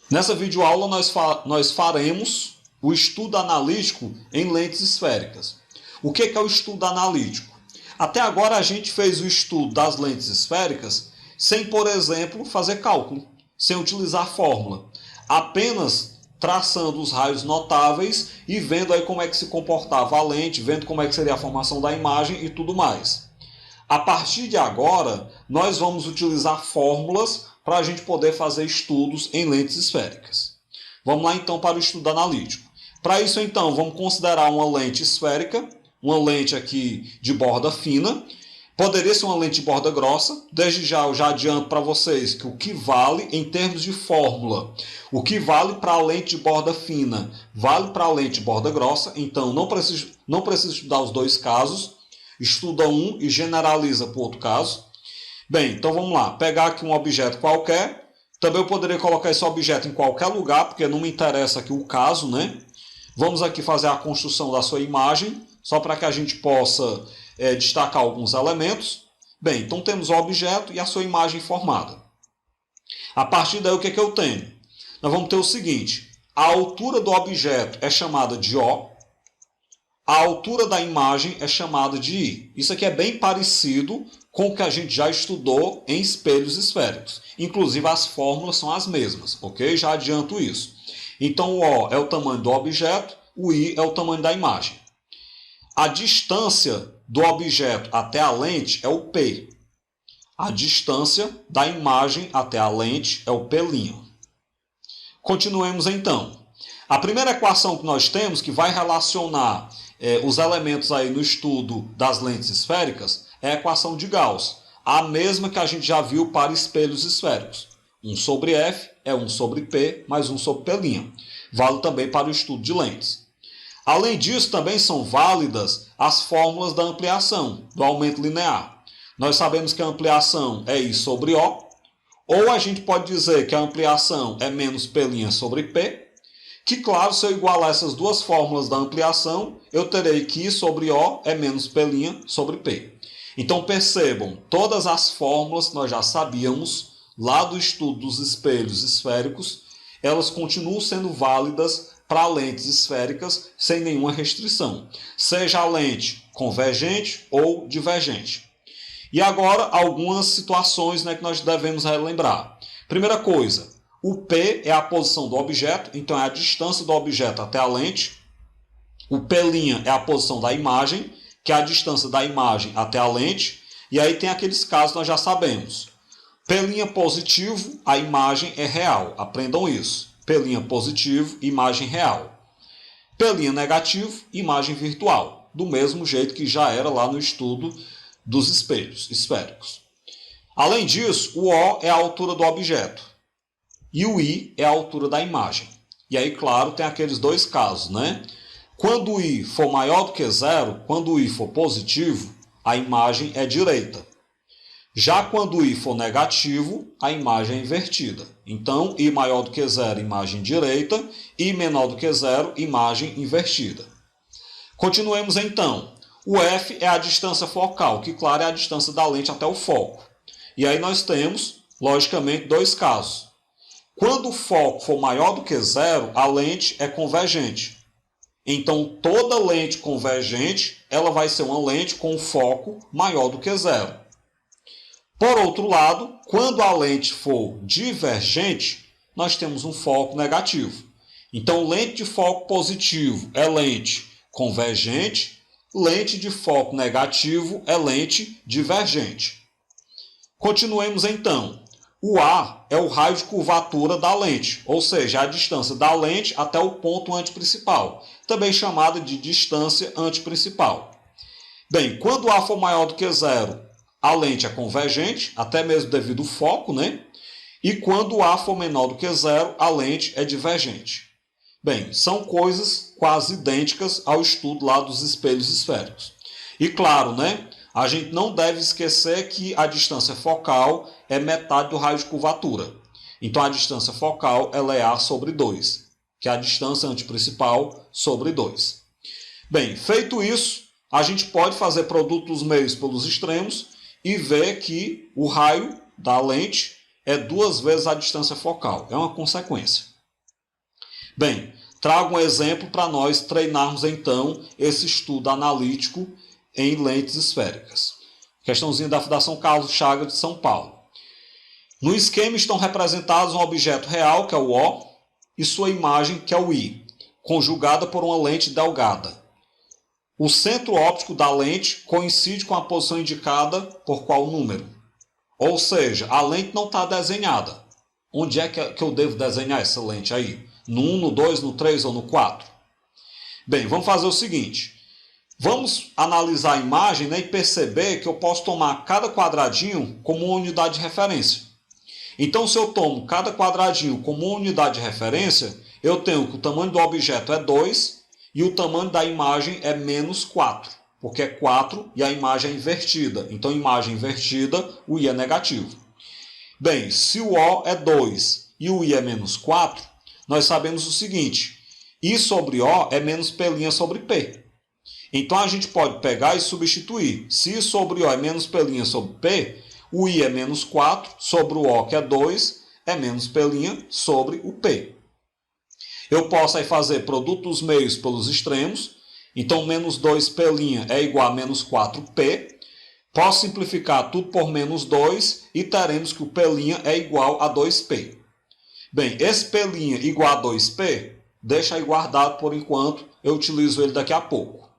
Nessa videoaula nós faremos o estudo analítico em lentes esféricas. O que é o estudo analítico? Até agora a gente fez o estudo das lentes esféricas sem, por exemplo, fazer cálculo, sem utilizar fórmula, apenas traçando os raios notáveis e vendo aí como é que se comportava a lente, vendo como é que seria a formação da imagem e tudo mais. A partir de agora, nós vamos utilizar fórmulas para a gente poder fazer estudos em lentes esféricas. Vamos lá então para o estudo analítico. Para isso então, vamos considerar uma lente esférica, uma lente aqui de borda fina. Poderia ser uma lente de borda grossa. Desde já eu já adianto para vocês que o que vale em termos de fórmula, o que vale para a lente de borda fina, vale para a lente de borda grossa. Então não precisa estudar os dois casos. Estuda um e generaliza para o outro caso. Bem, então vamos lá. Pegar aqui um objeto qualquer. Também eu poderia colocar esse objeto em qualquer lugar, porque não me interessa aqui o caso, né? Vamos aqui fazer a construção da sua imagem, só para que a gente possa destacar alguns elementos. Bem, então temos o objeto e a sua imagem formada. A partir daí, o que eu tenho? Nós vamos ter o seguinte. A altura do objeto é chamada de O. A altura da imagem é chamada de I. Isso aqui é bem parecido com o que a gente já estudou em espelhos esféricos. Inclusive, as fórmulas são as mesmas, ok? Já adianto isso. Então, o O é o tamanho do objeto, o I é o tamanho da imagem. A distância do objeto até a lente é o P. A distância da imagem até a lente é o P'. Continuemos então. A primeira equação que nós temos, que vai relacionar os elementos aí no estudo das lentes esféricas, é a equação de Gauss, a mesma que a gente já viu para espelhos esféricos. 1 sobre F é 1 sobre P mais 1 sobre P'. Vale também para o estudo de lentes. Além disso, também são válidas as fórmulas da ampliação, do aumento linear. Nós sabemos que a ampliação é I sobre O, ou a gente pode dizer que a ampliação é menos P' sobre P, que, claro, se eu igualar essas duas fórmulas da ampliação, eu terei que I sobre O é menos P' sobre P. Então, percebam, todas as fórmulas que nós já sabíamos lá do estudo dos espelhos esféricos, elas continuam sendo válidas para lentes esféricas sem nenhuma restrição, seja a lente convergente ou divergente. E agora, algumas situações, né, que nós devemos relembrar. Primeira coisa, o P é a posição do objeto, então é a distância do objeto até a lente. O P' é a posição da imagem, que é a distância da imagem até a lente. E aí tem aqueles casos que nós já sabemos. P' positivo, a imagem é real. Aprendam isso. P' positivo, imagem real. P' negativo, imagem virtual. Do mesmo jeito que já era lá no estudo dos espelhos esféricos. Além disso, o O é a altura do objeto. E o I é a altura da imagem. E aí, claro, tem aqueles dois casos, né? Quando o I for maior do que zero, quando o I for positivo, a imagem é direita. Já quando o I for negativo, a imagem é invertida. Então, I maior do que zero, imagem direita. I menor do que zero, imagem invertida. Continuemos então. O F é a distância focal, que, claro, é a distância da lente até o foco. E aí nós temos, logicamente, dois casos. Quando o foco for maior do que zero, a lente é convergente. Então, toda lente convergente ela vai ser uma lente com foco maior do que zero. Por outro lado, quando a lente for divergente, nós temos um foco negativo. Então, lente de foco positivo é lente convergente, lente de foco negativo é lente divergente. Continuemos então. O A é o raio de curvatura da lente, ou seja, a distância da lente até o ponto antiprincipal, também chamada de distância antiprincipal. Bem, quando A for maior do que zero, a lente é convergente, até mesmo devido ao foco, né? E quando A for menor do que zero, a lente é divergente. Bem, são coisas quase idênticas ao estudo lá dos espelhos esféricos. E claro, né? A gente não deve esquecer que a distância focal é metade do raio de curvatura. Então, a distância focal ela é A sobre 2, que é a distância antiprincipal sobre 2. Bem, feito isso, a gente pode fazer produto dos meios pelos extremos e ver que o raio da lente é 2 vezes a distância focal. É uma consequência. Bem, trago um exemplo para nós treinarmos então esse estudo analítico em lentes esféricas. Questãozinha da Fundação Carlos Chagas de São Paulo. No esquema estão representados um objeto real, que é o O, e sua imagem, que é o I, conjugada por uma lente delgada. O centro óptico da lente coincide com a posição indicada por qual número? Ou seja, a lente não está desenhada. Onde é que eu devo desenhar essa lente aí? No 1, no 2, no 3 ou no 4? Bem, vamos fazer o seguinte. Vamos analisar a imagem, né, e perceber que eu posso tomar cada quadradinho como uma unidade de referência. Então, se eu tomo cada quadradinho como uma unidade de referência, eu tenho que o tamanho do objeto é 2 e o tamanho da imagem é menos 4, porque é 4 e a imagem é invertida. Então, imagem invertida, o I é negativo. Bem, se o O é 2 e o I é menos 4, nós sabemos o seguinte, I sobre O é menos P' sobre P. Então, a gente pode pegar e substituir. Se I sobre O é menos P' sobre P, o I é menos 4 sobre o O, que é 2, é menos P' sobre o P. Eu posso aí fazer produto dos meios pelos extremos. Então, menos 2P' é igual a menos 4P. Posso simplificar tudo por menos 2 e teremos que o P' é igual a 2P. Bem, esse P' igual a 2P, deixa aí guardado por enquanto, eu utilizo ele daqui a pouco.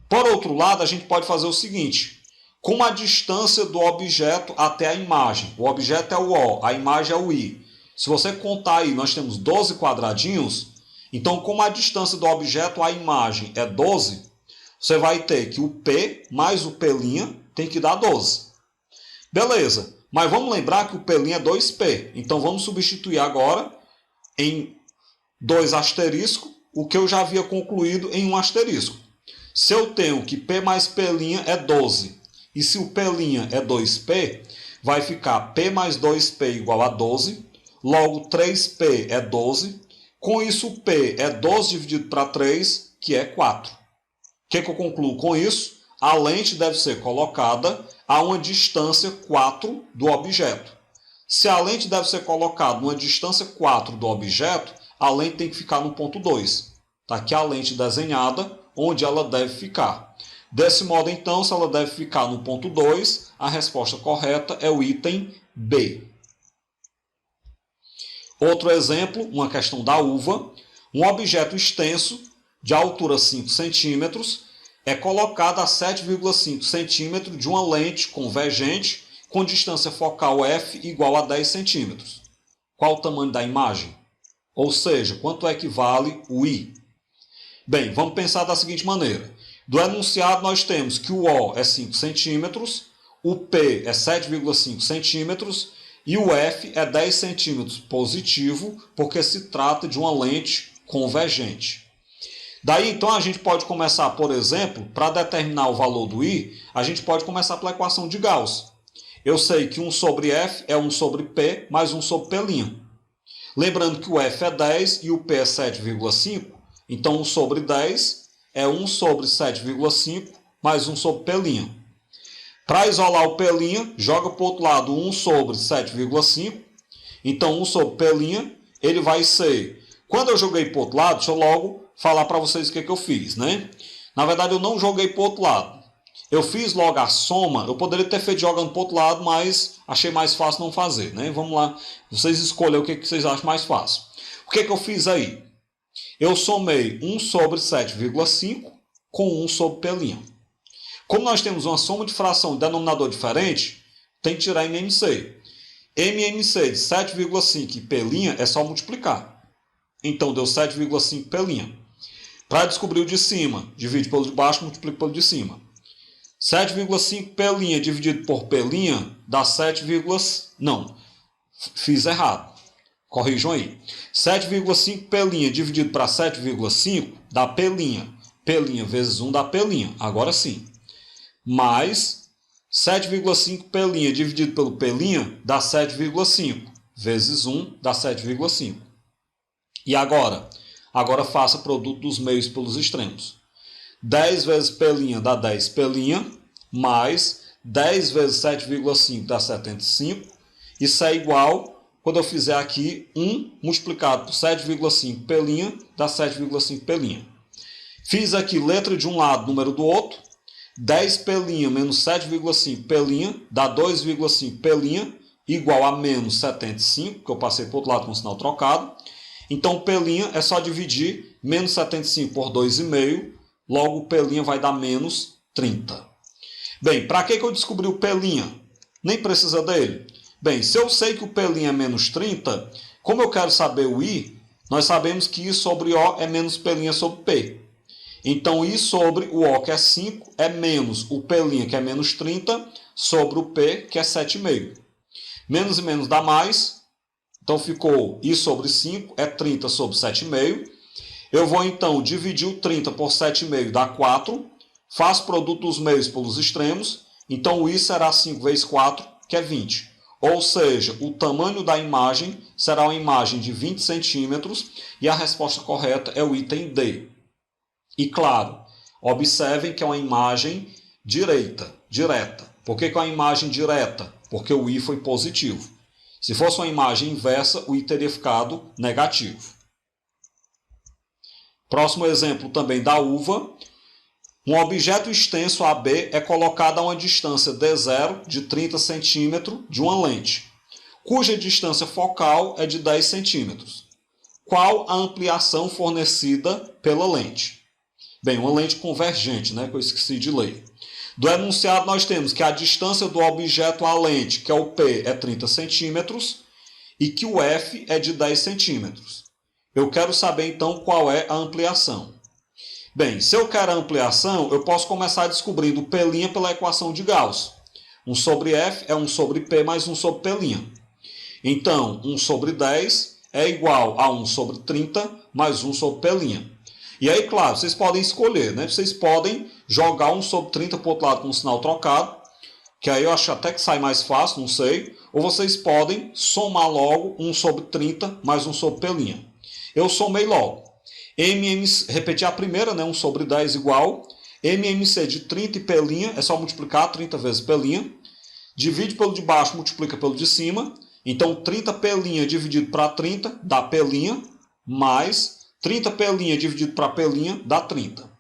Por outro lado, a gente pode fazer o seguinte. Como a distância do objeto até a imagem, o objeto é o O, a imagem é o I. Se você contar aí, nós temos 12 quadradinhos, então como a distância do objeto à imagem é 12, você vai ter que o P mais o P' tem que dar 12. Beleza, mas vamos lembrar que o P' é 2P, então vamos substituir agora em 2 asterisco, o que eu já havia concluído em um asterisco. Se eu tenho que P mais P' é 12, e se o P' é 2P, vai ficar P mais 2P igual a 12. Logo, 3P é 12. Com isso, o P é 12 dividido para 3, que é 4. O que eu concluo com isso? A lente deve ser colocada a uma distância 4 do objeto. Se a lente deve ser colocada a uma distância 4 do objeto, a lente tem que ficar no ponto 2. Está aqui a lente desenhada, onde ela deve ficar. Desse modo, então, se ela deve ficar no ponto 2, a resposta correta é o item B. Outro exemplo, uma questão da uva. Um objeto extenso, de altura 5 cm, é colocado a 7,5 cm de uma lente convergente com distância focal f igual a 10 cm. Qual o tamanho da imagem? Ou seja, quanto equivale o I? Bem, vamos pensar da seguinte maneira. Do enunciado, nós temos que o O é 5 cm, o P é 7,5 cm e o F é 10 cm positivo, porque se trata de uma lente convergente. Daí, então, a gente pode começar, por exemplo, para determinar o valor do I, a gente pode começar pela equação de Gauss. Eu sei que 1 sobre F é 1 sobre P mais 1 sobre P'. Lembrando que o F é 10 e o P é 7,5, então 1 sobre 10 é 1 sobre 7,5 mais 1 sobre P'. Para isolar o P', joga para o outro lado 1 sobre 7,5. Então 1 sobre P', ele vai ser... Quando eu joguei para o outro lado, deixa eu logo falar para vocês o que eu fiz, né? Na verdade, eu não joguei para o outro lado. Eu fiz logo a soma. Eu poderia ter feito jogando para o outro lado, mas achei mais fácil não fazer, né? Vamos lá, vocês escolhem o que vocês acham mais fácil. O que eu fiz aí? Eu somei 1 sobre 7,5 com 1 sobre P'. Como nós temos uma soma de fração de denominador diferente, tem que tirar MMC. MMC de 7,5 e P' é só multiplicar. Então deu 7,5 P'. Para descobrir o de cima, divide pelo de baixo, multiplica pelo de cima. 7,5 P' dividido por P' dá 7, não, fiz errado. Corrijam aí. 7,5 P' dividido para 7,5 dá P'. P' vezes 1 dá P'. Agora sim. Mais 7,5 P' dividido pelo P' dá 7,5. Vezes 1 dá 7,5. E agora? Agora faça produto dos meios pelos extremos. 10 vezes P' dá 10 P'. Mais 10 vezes 7,5 dá 75. Isso é igual quando eu fizer aqui 1 multiplicado por 7,5P', dá 7,5P'. Fiz aqui letra de um lado, número do outro. 10P' menos 7,5P' dá 2,5P' igual a menos 75, que eu passei para o outro lado com o sinal trocado. Então, P' é só dividir menos 75 por 2,5, logo o P' vai dar menos 30. Bem, para que eu descobri o P'? Nem precisa dele. Bem, se eu sei que o P' é menos 30, como eu quero saber o I, nós sabemos que I sobre O é menos P' sobre P. Então, I sobre o O, que é 5, é menos o P', que é menos 30, sobre o P, que é 7,5. Menos e menos dá mais. Então, ficou I sobre 5, é 30 sobre 7,5. Eu vou, então, dividir o 30 por 7,5, dá 4. Faço produto dos meios pelos extremos. Então, o I será 5 vezes 4, que é 20. Ou seja, o tamanho da imagem será uma imagem de 20 centímetros. E a resposta correta é o item D. E, claro, observem que é uma imagem direta. Por que é uma imagem direta? Porque o I foi positivo. Se fosse uma imagem inversa, o I teria ficado negativo. Próximo exemplo também da uva. Um objeto extenso AB é colocado a uma distância D0 de 30 cm de uma lente, cuja distância focal é de 10 cm. Qual a ampliação fornecida pela lente? Bem, uma lente convergente, que eu esqueci de ler. Do enunciado nós temos que a distância do objeto à lente, que é o P, é 30 centímetros e que o F é de 10 centímetros. Eu quero saber então qual é a ampliação. Bem, se eu quero a ampliação, eu posso começar descobrindo P' pela equação de Gauss. 1 sobre F é 1 sobre P mais 1 sobre P'. Então, 1 sobre 10 é igual a 1 sobre 30 mais 1 sobre P'. E aí, claro, vocês podem escolher, Vocês podem jogar 1 sobre 30 para o outro lado com o sinal trocado, que aí eu acho até que sai mais fácil, não sei. Ou vocês podem somar logo 1 sobre 30 mais 1 sobre P'. Eu somei logo. Repetir a primeira, 1 sobre 10 igual. MMC de 30 e P', é só multiplicar 30 vezes P'. Divide pelo de baixo, multiplica pelo de cima. Então, 30P' dividido para 30 dá P', mais 30P' dividido para P' dá 30.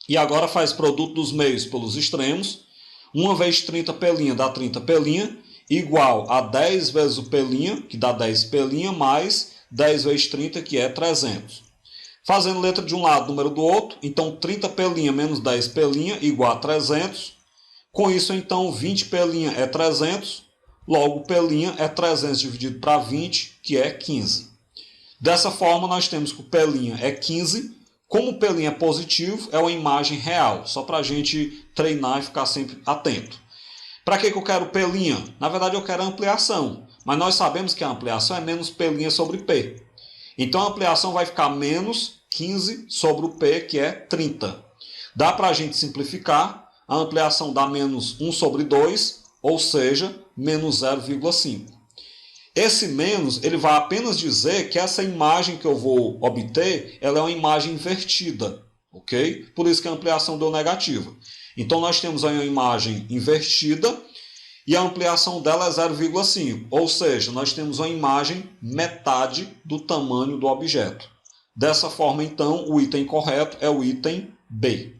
E agora faz produto dos meios pelos extremos. 1 vezes 30P' dá 30P', igual a 10 vezes o P', que dá 10P', mais 10 vezes 30, que é 300. Fazendo letra de um lado, número do outro. Então, 30P' menos 10P' igual a 300. Com isso, então, 20P' é 300. Logo, P' é 300 dividido para 20, que é 15. Dessa forma, nós temos que o P' é 15. Como o P' é positivo, é uma imagem real. Só para a gente treinar e ficar sempre atento. Para que eu quero P'? Na verdade, eu quero a ampliação. Mas nós sabemos que a ampliação é menos P' sobre P. Então, a ampliação vai ficar menos 15 sobre o P, que é 30. Dá para a gente simplificar. A ampliação dá menos 1 sobre 2, ou seja, menos 0,5. Esse menos ele vai apenas dizer que essa imagem que eu vou obter ela é uma imagem invertida. Ok? Por isso que a ampliação deu negativa. Então, nós temos aí uma imagem invertida e a ampliação dela é 0,5. Ou seja, nós temos uma imagem metade do tamanho do objeto. Dessa forma, então, o item correto é o item B.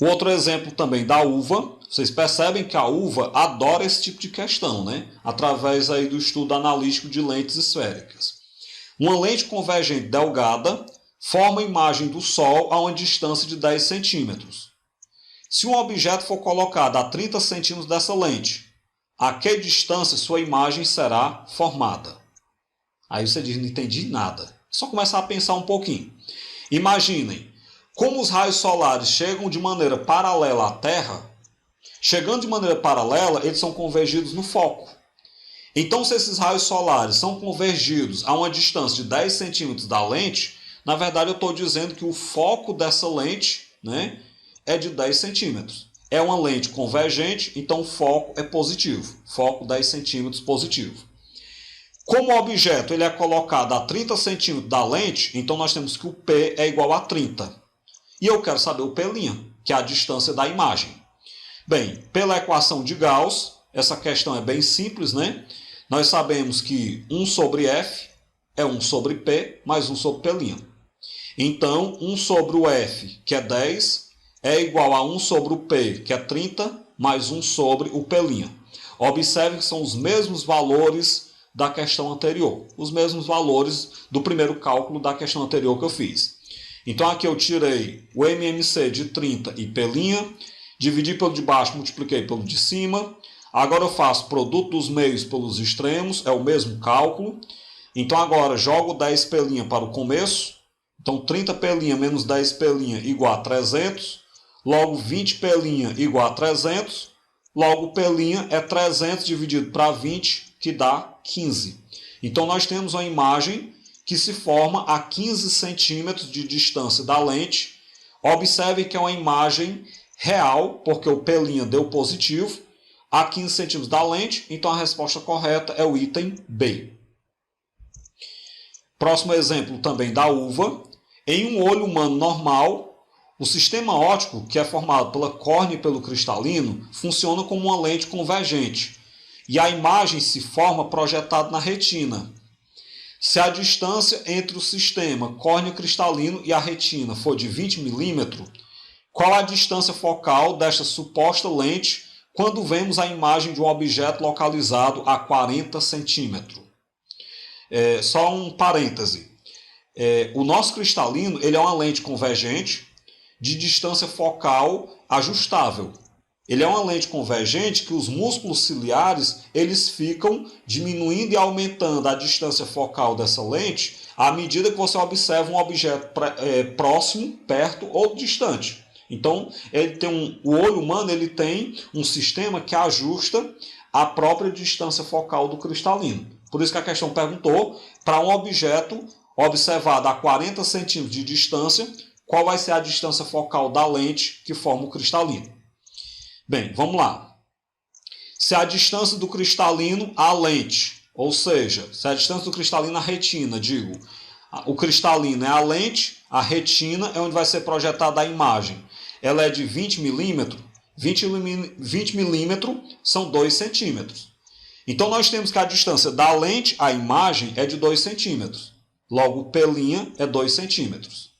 O outro exemplo também da uva. Vocês percebem que a uva adora esse tipo de questão, Através aí do estudo analítico de lentes esféricas. Uma lente convergente delgada forma a imagem do Sol a uma distância de 10 centímetros. Se um objeto for colocado a 30 centímetros dessa lente, a que distância sua imagem será formada? Aí você diz, não entendi nada. É só começar a pensar um pouquinho. Imaginem, como os raios solares chegam de maneira paralela à Terra, chegando de maneira paralela, eles são convergidos no foco. Então, se esses raios solares são convergidos a uma distância de 10 centímetros da lente, na verdade eu estou dizendo que o foco dessa lente é de 10 centímetros. É uma lente convergente, então o foco é positivo. Foco 10 centímetros positivo. Como o objeto ele é colocado a 30 centímetros da lente, então nós temos que o P é igual a 30. E eu quero saber o P', que é a distância da imagem. Bem, pela equação de Gauss, essa questão é bem simples, né? Nós sabemos que 1 sobre f é 1 sobre p mais 1 sobre p'. Então, 1 sobre o f, que é 10, é igual a 1 sobre o p, que é 30, mais 1 sobre o p'. Observe que são os mesmos valores da questão anterior, os mesmos valores do primeiro cálculo da questão anterior que eu fiz. Então, aqui eu tirei o MMC de 30 e p', dividi pelo de baixo, multipliquei pelo de cima. Agora eu faço produto dos meios pelos extremos, é o mesmo cálculo. Então, agora jogo 10p' para o começo. Então, 30p' menos 10p' igual a 300. Logo, 20p' igual a 300. Logo, p' é 300 dividido para 20, que dá 15. Então, nós temos uma imagem que se forma a 15 centímetros de distância da lente. Observe que é uma imagem real, porque o p' deu positivo, a 15 centímetros da lente. Então, a resposta correta é o item B. Próximo exemplo também da uva. Em um olho humano normal, o sistema óptico, que é formado pela córnea e pelo cristalino, funciona como uma lente convergente. E a imagem se forma projetada na retina. Se a distância entre o sistema córneo cristalino e a retina for de 20 milímetros, qual a distância focal desta suposta lente quando vemos a imagem de um objeto localizado a 40 centímetros? Só um parêntese. O nosso cristalino ele é uma lente convergente de distância focal ajustável. Ele é uma lente convergente que os músculos ciliares eles ficam diminuindo e aumentando a distância focal dessa lente à medida que você observa um objeto próximo, perto ou distante. Então, o olho humano ele tem um sistema que ajusta a própria distância focal do cristalino. Por isso que a questão perguntou, para um objeto observado a 40 centímetros de distância, qual vai ser a distância focal da lente que forma o cristalino? Bem, vamos lá. Se a distância do cristalino à lente, ou seja, se a distância do cristalino à retina, o cristalino é a lente, a retina é onde vai ser projetada a imagem. Ela é de 20 milímetros, 20 milímetros são 2 centímetros. Então, nós temos que a distância da lente à imagem é de 2 centímetros. Logo, o P' é 2 centímetros.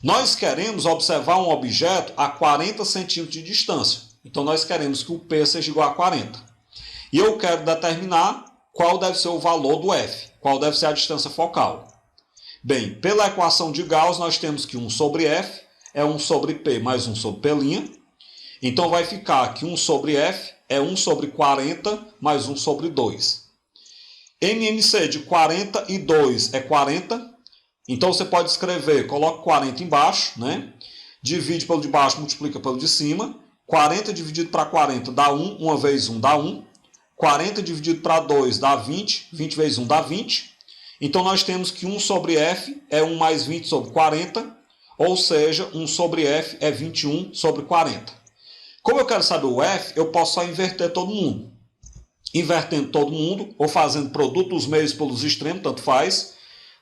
Nós queremos observar um objeto a 40 centímetros de distância. Então, nós queremos que o P seja igual a 40. E eu quero determinar qual deve ser o valor do F, qual deve ser a distância focal. Bem, pela equação de Gauss, nós temos que 1 sobre F é 1 sobre P mais 1 sobre P'. Então, vai ficar que 1 sobre F é 1 sobre 40 mais 1 sobre 2. MMC de 40 e 2 é 40. Então, você pode escrever, coloca 40 embaixo, né? Divide pelo de baixo, multiplica pelo de cima. 40 dividido para 40 dá 1, 1 vezes 1 dá 1. 40 dividido para 2 dá 20, 20 vezes 1 dá 20. Então, nós temos que 1 sobre F é 1 mais 20 sobre 40, ou seja, 1 sobre F é 21 sobre 40. Como eu quero saber o F, eu posso só inverter todo mundo. Invertendo todo mundo, ou fazendo produto dos meios pelos extremos, tanto faz.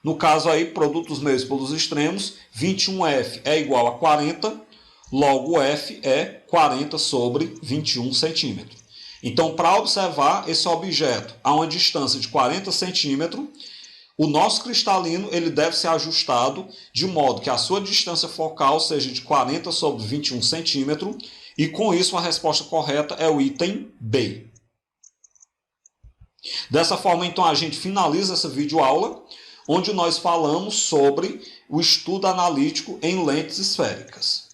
No caso aí, produto dos meios pelos extremos, 21F é igual a 40, logo F é 40 sobre 21 centímetros. Então, para observar esse objeto a uma distância de 40 centímetros, o nosso cristalino ele deve ser ajustado de modo que a sua distância focal seja de 40 sobre 21 centímetros, e com isso a resposta correta é o item B. Dessa forma, então, a gente finaliza essa videoaula, onde nós falamos sobre o estudo analítico em lentes esféricas.